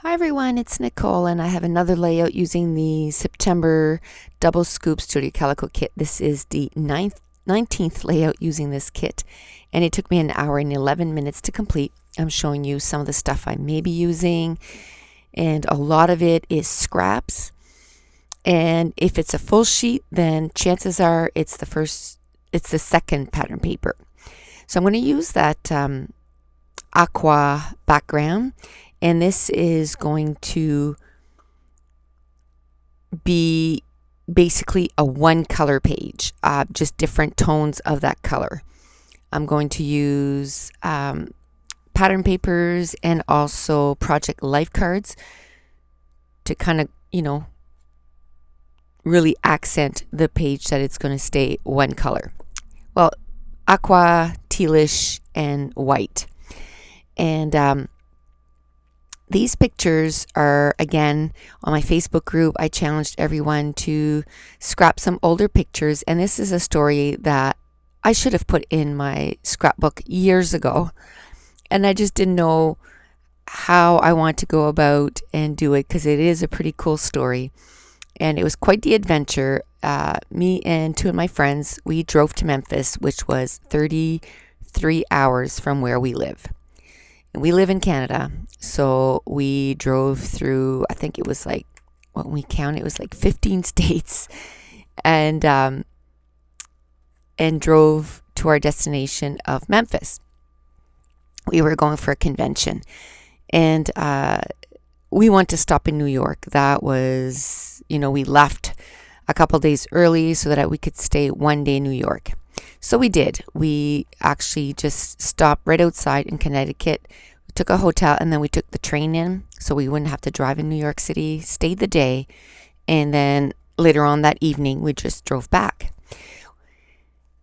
Hi everyone, it's Nicole and I have another layout using the September Double Scoop Studio Calico kit. This is the 19th layout using this kit and it took me an hour and 11 minutes to complete. I'm showing you some of the stuff I may be using and a lot of it is scraps, and if it's a full sheet then chances are it's the second pattern paper. So I'm going to use that aqua background, and this is going to be basically a one color page, just different tones of that color. I'm going to use pattern papers and also project life cards to kind of, really accent the page that it's going to stay one color. Well, aqua, tealish, and white. And these pictures are, again, on my Facebook group. I challenged everyone to scrap some older pictures, and this is a story that I should have put in my scrapbook years ago, and I just didn't know how I want to go about and do it because it is a pretty cool story, and it was quite the adventure. Me and two of my friends, we drove to Memphis, which was 33 hours from where we live. We live in Canada, so we drove through, I think it was like, when we count, it was like 15 states, and drove to our destination of Memphis. We were going for a convention, and we wanted to stop in New York. That was, we left a couple days early so that we could stay one day in New York. So we did. We actually just stopped right outside in Connecticut. We took a hotel and then we took the train in so we wouldn't have to drive in New York City, stayed the day, and then later on that evening we just drove back.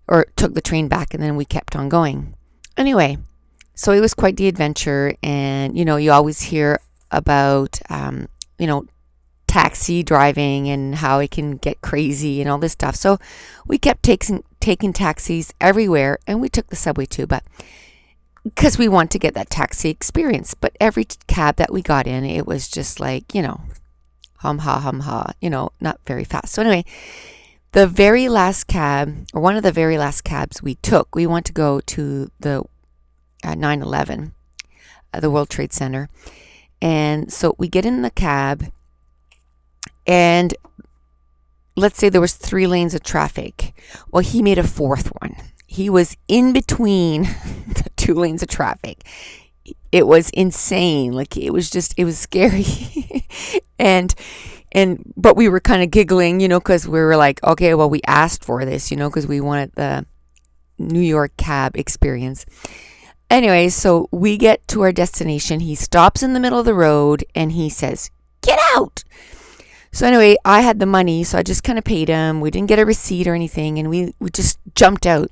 Or took the train back and then we kept on going. Anyway, so it was quite the adventure, and you always hear about taxi driving and how it can get crazy and all this stuff. So we kept taking taxis everywhere, and we took the subway too, but because we want to get that taxi experience. But every cab that we got in, it was just like, hum ha, not very fast. So anyway, the very last cab, or one of the very last cabs we took, we want to go to the 9/11, the World Trade Center. And so we get in the cab, and let's say there was 3 lanes of traffic. Well, he made a 4th one. He was in between the 2 lanes of traffic. It was insane. Like, it was scary. But we were kind of giggling, because we were like, okay, well, we asked for this, because we wanted the New York cab experience. Anyway, so we get to our destination. He stops in the middle of the road and he says, "Get out!" So anyway, I had the money, so I just kind of paid him. We didn't get a receipt or anything, and we just jumped out.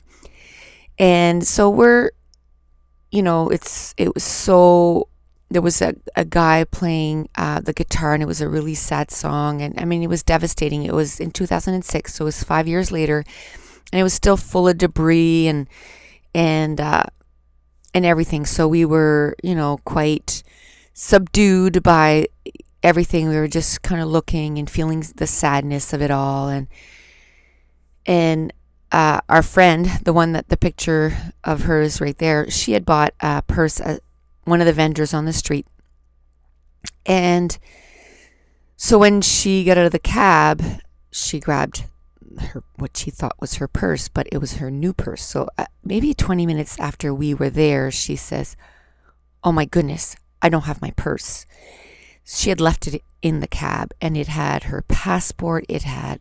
And so we're, there was a guy playing the guitar, and it was a really sad song. And I mean, it was devastating. It was in 2006, so it was 5 years later, and it was still full of debris and everything. So we were, quite subdued by everything. We were just kind of looking and feeling the sadness of it all. And our friend, the one that the picture of hers right there, she had bought a purse at one of the vendors on the street. And so when she got out of the cab, she grabbed what she thought was her purse, but it was her new purse. So maybe 20 minutes after we were there, she says, "Oh my goodness, I don't have my purse." She had left it in the cab, and it had her passport, it had,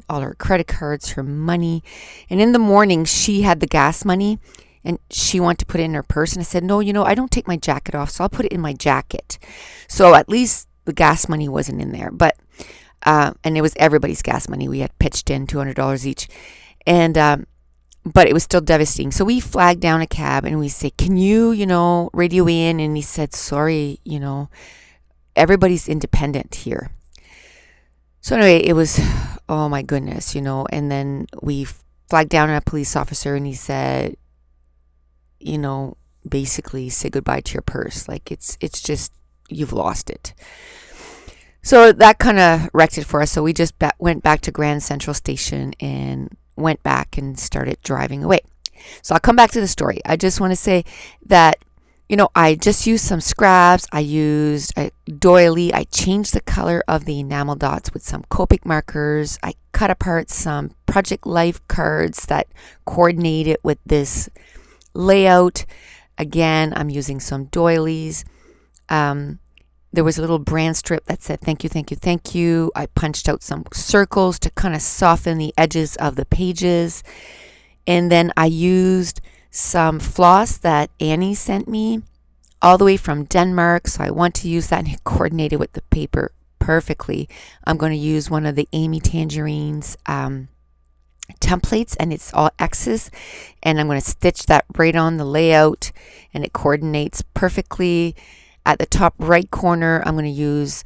all her credit cards, her money. And in the morning, she had the gas money, and she wanted to put it in her purse. And I said, "No, I don't take my jacket off, so I'll put it in my jacket." So at least the gas money wasn't in there. But and it was everybody's gas money. We had pitched in $200 each. And but it was still devastating. So we flagged down a cab, and we say, "Can you, radio in?" And he said, "Sorry, everybody's independent here." So anyway, it was, oh my goodness, and then we flagged down a police officer, and he said, basically say goodbye to your purse. Like, it's just, you've lost it. So that kind of wrecked it for us. So we just went back to Grand Central Station and went back and started driving away. So I'll come back to the story. I just want to say that, I just used some scraps. I used a doily. I changed the color of the enamel dots with some Copic markers. I cut apart some Project Life cards that coordinated with this layout. Again, I'm using some doilies. There was a little brand strip that said, thank you, thank you, thank you. I punched out some circles to kind of soften the edges of the pages. And then I used some floss that Annie sent me all the way from Denmark. So I want to use that, and it coordinated with the paper perfectly. I'm going to use one of the Amy Tangerine's templates, and it's all X's. And I'm going to stitch that right on the layout, and it coordinates perfectly. At the top right corner, I'm going to use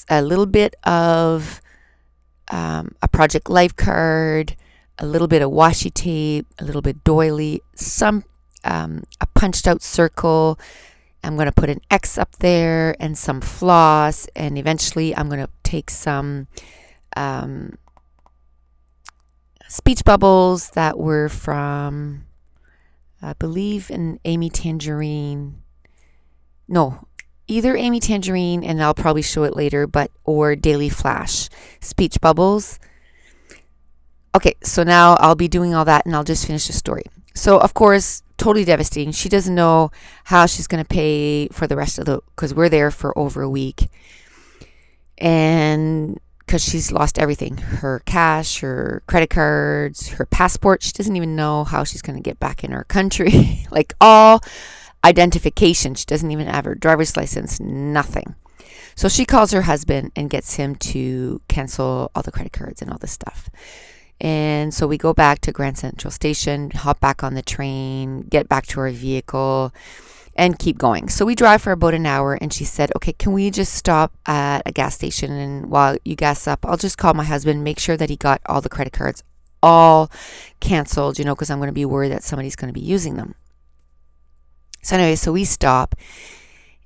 a little bit of a Project Life card, a little bit of washi tape, a little bit doily, a punched out circle. I'm going to put an X up there and some floss, and eventually I'm going to take some speech bubbles that were from, I believe, an Amy Tangerine. No, either Amy Tangerine, and I'll probably show it later, or Daily Flash speech bubbles. Okay, so now I'll be doing all that, and I'll just finish the story. So, of course, totally devastating. She doesn't know how she's going to pay for the rest of because we're there for over a week. And because she's lost everything, her cash, her credit cards, her passport. She doesn't even know how she's going to get back in her country. Like all identification. She doesn't even have her driver's license, nothing. So she calls her husband and gets him to cancel all the credit cards and all this stuff. And so we go back to Grand Central Station, hop back on the train, get back to our vehicle, and keep going. So we drive for about an hour, and she said, okay, can we just stop at a gas station, and while you gas up, I'll just call my husband, make sure that he got all the credit cards all canceled, because I'm going to be worried that somebody's going to be using them. So anyway, so we stop,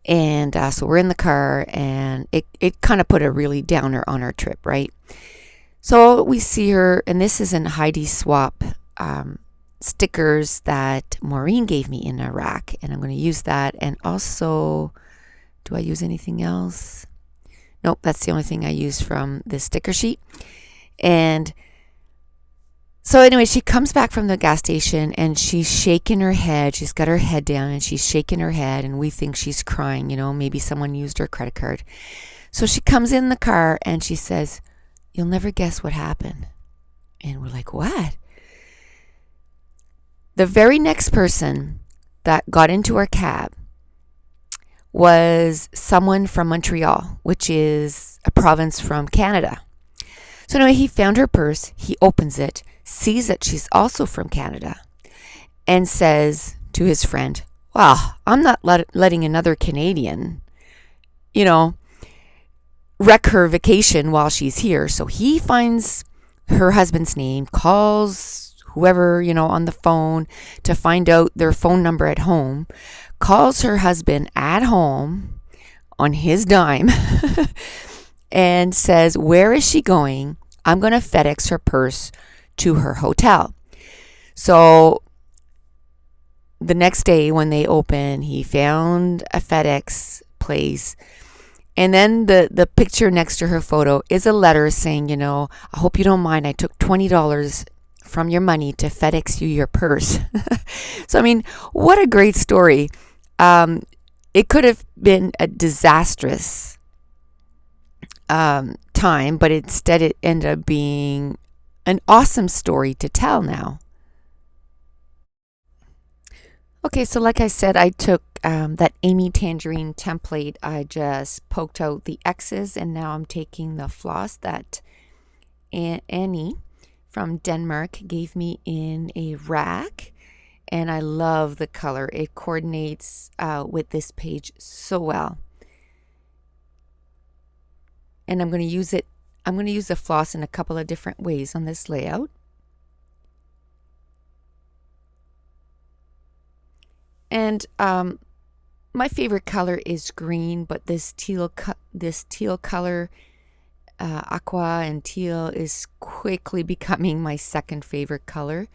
and so we're in the car, and it kind of put a really downer on our trip, right? So we see her, and this is in Heidi Swap stickers that Maureen gave me in Iraq, and I'm going to use that. And also, do I use anything else? Nope, that's the only thing I use from this sticker sheet. And so anyway, she comes back from the gas station, and she's shaking her head. She's got her head down, and she's shaking her head, and we think she's crying, maybe someone used her credit card. So she comes in the car, and she says, "You'll never guess what happened." And we're like, what? The very next person that got into our cab was someone from Montreal, which is a province from Canada. So anyway, he found her purse, he opens it, sees that she's also from Canada, and says to his friend, "Well, I'm not letting another Canadian, wreck her vacation while she's here." So he finds her husband's name, calls whoever, on the phone to find out their phone number at home, calls her husband at home on his dime and says, "Where is she going? I'm going to FedEx her purse to her hotel." So the next day when they open, he found a FedEx place. And then the picture next to her photo is a letter saying, "I hope you don't mind. I took $20 from your money to FedEx you your purse." So, I mean, what a great story. It could have been a disastrous time, but instead it ended up being an awesome story to tell now. Okay, so like I said, I took that Amy Tangerine template. I just poked out the X's, and now I'm taking the floss that Annie from Denmark gave me in a rack, and I love the color. It coordinates with this page so well. And I'm going to use it. I'm going to use the floss in a couple of different ways on this layout. And my favorite color is green, but this teal color, aqua and teal, is quickly becoming my second favorite color.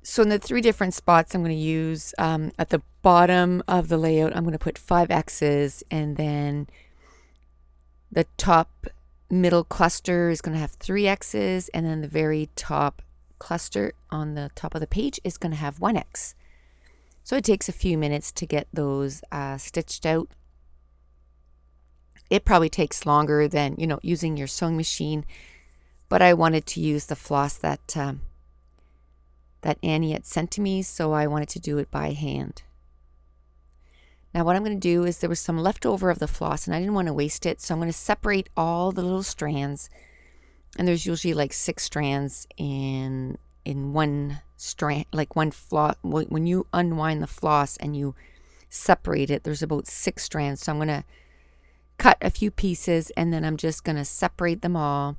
So in the 3 different spots I'm going to use, at the bottom of the layout, I'm going to put 5 X's, and then the top middle cluster is going to have 3 X's, and then the very top cluster on the top of the page is going to have 1 X. So it takes a few minutes to get those stitched out. It probably takes longer than, using your sewing machine, but I wanted to use the floss that Annie had sent to me, so I wanted to do it by hand. Now what I'm going to do is, there was some leftover of the floss and I didn't want to waste it, so I'm going to separate all the little strands, and there's usually like 6 strands in one strand, like one floss. When you unwind the floss and you separate it, there's about 6 strands. So I'm going to cut a few pieces, and then I'm just going to separate them all,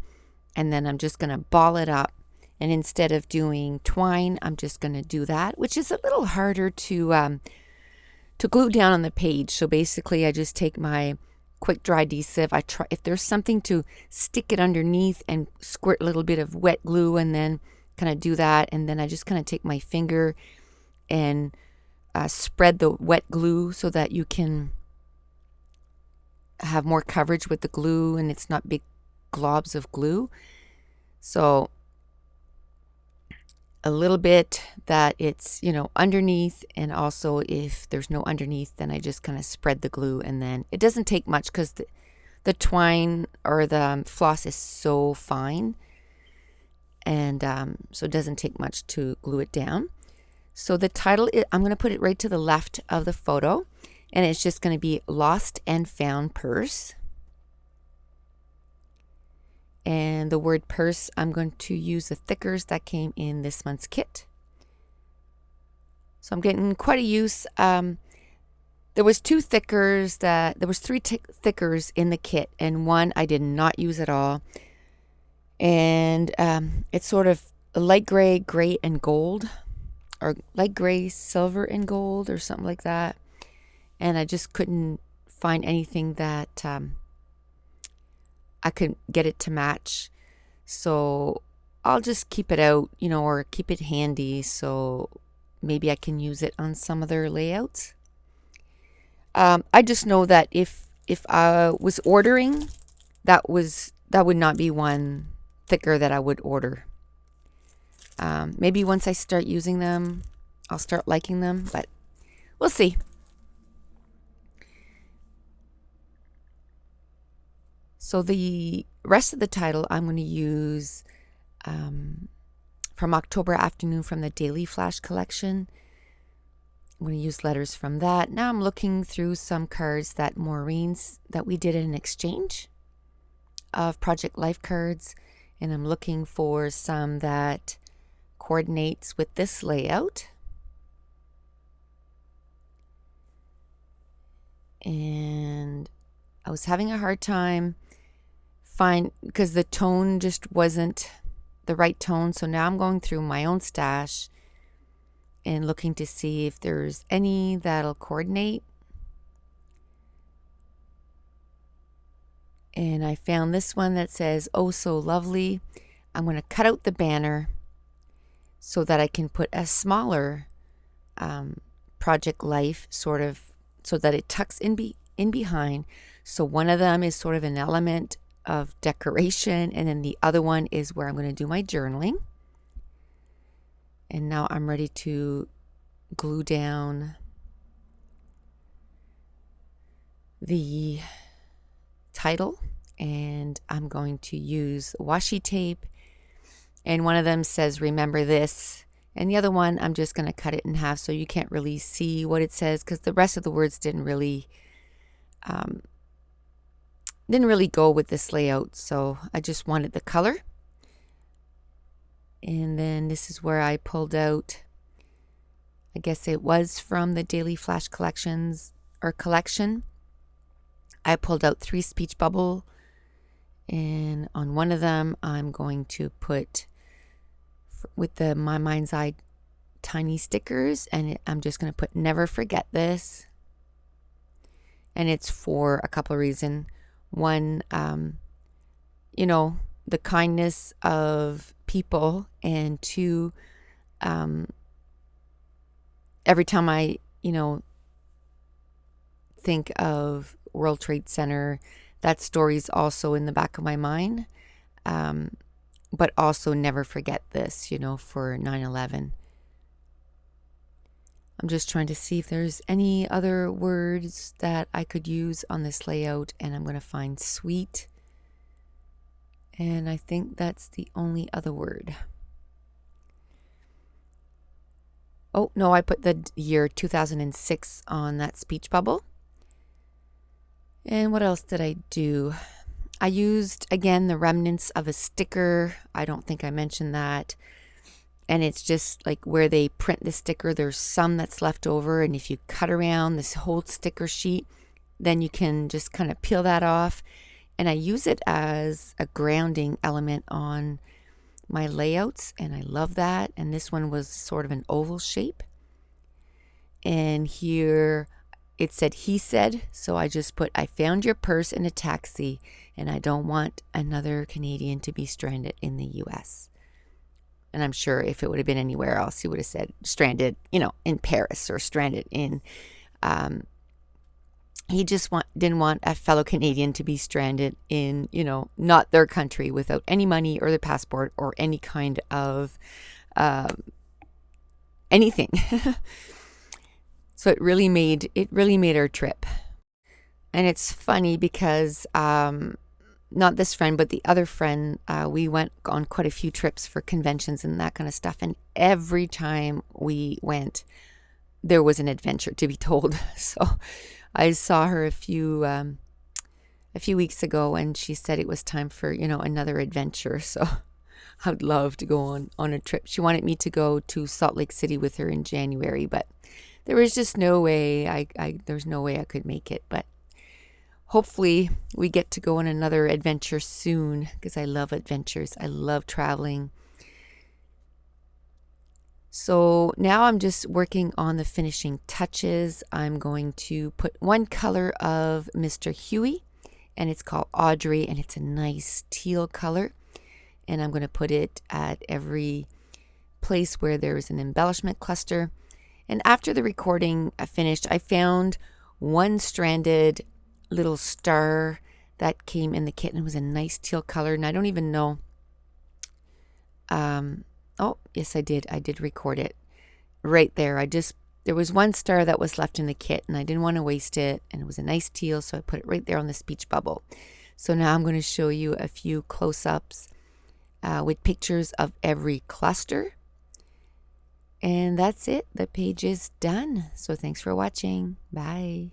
and then I'm just going to ball it up. And instead of doing twine, I'm just going to do that, which is a little harder to glue down on the page. So basically, I just take my quick dry adhesive. I try, if there's something, to stick it underneath and squirt a little bit of wet glue, and then kind of do that. And then I just kind of take my finger and spread the wet glue so that you can have more coverage with the glue and it's not big globs of glue. So a little bit that it's, underneath, and also if there's no underneath, then I just kind of spread the glue, and then it doesn't take much because the twine or the floss is so fine, and so it doesn't take much to glue it down. So the title, I'm going to put it right to the left of the photo, and it's just going to be Lost and Found Purse. And the word purse, I'm going to use the thickers that came in this month's kit. So I'm getting quite a use. There was 2 thickers there was 3 thickers in the kit, and one I did not use at all. And it's sort of a light gray and gold, or light gray, silver and gold, or something like that. And I just couldn't find anything that I could get it to match. So I'll just keep it out, or keep it handy, so maybe I can use it on some other layouts. I just know that if I was ordering, that would not be one thicker that I would order. Maybe once I start using them, I'll start liking them, but we'll see. So the rest of the title I'm going to use from October Afternoon from the Daily Flash collection. I'm going to use letters from that. Now I'm looking through some cards that we did in an exchange of Project Life cards, and I'm looking for some that coordinates with this layout. And I was having a hard time because the tone just wasn't the right tone. So now I'm going through my own stash and looking to see if there's any that'll coordinate. And I found this one that says, "Oh, so lovely." I'm going to cut out the banner so that I can put a smaller Project Life, sort of, so that it tucks in behind. So one of them is sort of an element of decoration, and then the other one is where I'm going to do my journaling. And now I'm ready to glue down the title, and I'm going to use washi tape, and one of them says "Remember this," and the other one I'm just going to cut it in half so you can't really see what it says, because the rest of the words didn't really go with this layout, so I just wanted the color. And then this is where I pulled out, I guess it was from the Daily Flash collection. I pulled out 3 speech bubble, and on one of them I'm going to put, with the My Mind's Eye tiny stickers, and I'm just going to put never forget this. And it's for a couple of reasons. One, you know, the kindness of people, and two, every time I, think of World Trade Center, that story's also in the back of my mind. But also never forget this, for 9/11. I'm just trying to see if there's any other words that I could use on this layout, and I'm going to find sweet. And I think that's the only other word. Oh, no, I put the year 2006 on that speech bubble. And what else did I do? I used, again, the remnants of a sticker. I don't think I mentioned that. And it's just like where they print the sticker, there's some that's left over. And if you cut around this whole sticker sheet, then you can just kind of peel that off. And I use it as a grounding element on my layouts, and I love that. And this one was sort of an oval shape. And here it said he said, so I just put, I found your purse in a taxi, and I don't want another Canadian to be stranded in the US. And I'm sure if it would have been anywhere else, he would have said stranded, in Paris, or stranded in, he just didn't want a fellow Canadian to be stranded in, not their country, without any money or their passport or any kind of anything. So it really made our trip. And it's funny because not this friend, but the other friend, we went on quite a few trips for conventions and that kind of stuff. And every time we went, there was an adventure to be told. So I saw her a few weeks ago, and she said it was time for, another adventure. So I would love to go on a trip. She wanted me to go to Salt Lake City with her in January, but there was just no way. There's no way I could make it. But hopefully we get to go on another adventure soon, because I love adventures. I love traveling. So now I'm just working on the finishing touches. I'm going to put one color of Mr. Huey, and it's called Audrey, and it's a nice teal color. And I'm going to put it at every place where there's an embellishment cluster. And after the recording finished, I found one stranded little star that came in the kit, and it was a nice teal color. And I don't even know. Oh, yes, I did. I did record it right there. There was one star that was left in the kit, and I didn't want to waste it. And it was a nice teal, so I put it right there on the speech bubble. So now I'm going to show you a few close-ups with pictures of every cluster. And that's it. The page is done. So thanks for watching. Bye.